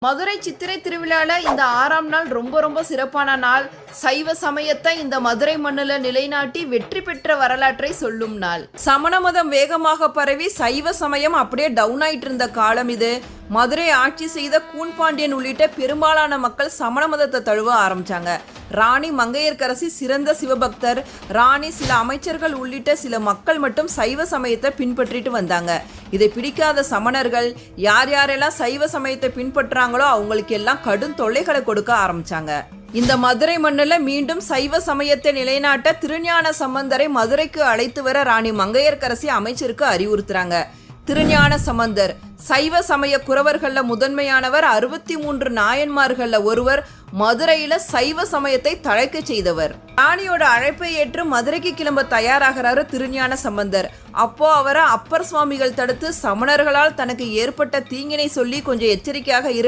மதுரை சித்திரை திருவிழால இந்த 6ஆம் நாள் ரொம்ப சிறப்பான நாள். சைவ சமயத்தை இந்த மதுரை மண்ணுல நிலைநாட்டி வெற்றி பெற்ற வரலாற்றை சொல்லும் நாள். சமண மதம் வேகமாக பரவி சைவ சமயம் அப்படியே டவுன் ஆயிட்டு இருந்த காலம் இது. மதுரை ஆட்சி செய்த கூன்பாண்டியன் உள்ளிட்ட பெரும்பாலான மக்கள் சமண மதத்தை தழுவ ஆரம்பிச்சாங்க. ராணி மங்கையர்க்கரசி சிறந்த சிவபக்தர். ராணி, சில அமைச்சர்கள் உள்ளிட்ட சில மக்கள் மட்டும் சைவ சமயத்தை பின்பற்றிட்டு வந்தாங்க. இதை பிடிக்காத சமணர்கள் யாரெல்லாம் சைவ சமயத்தை பின்பற்றாங்களோ அவங்களுக்கு எல்லாம் கடும் தொல்லைகளை கொடுக்க ஆரம்பிச்சாங்க. இந்த மதுரை மண்ணுல மீண்டும் சைவ சமயத்தை நிலைநாட்ட திருஞான சம்பந்தரை மதுரைக்கு அழைத்து வர ராணி மங்கையர்க்கரசி அமைச்சருக்கு அறிவுறுத்துறாங்க. திருஞான சம்பந்தர் சைவ சமய குறவர்கள்ல முதன்மையானவர். 63 நாயன்மார்கள்ல ஒருவர். மதுரையில சைவ சமயத்தை தழைக்க செய்தவர். ராணியோட அழைப்பை ஏற்று மதுரைக்கு கிளம்ப தயாராகிறாரு திருஞான சம்பந்தர். அப்போ அவரை அப்பர் சுவாமிகள் தடுத்து, சமணர்களால் தனக்கு ஏற்பட்ட தீங்கினை சொல்லி கொஞ்சம் எச்சரிக்கையாக இரு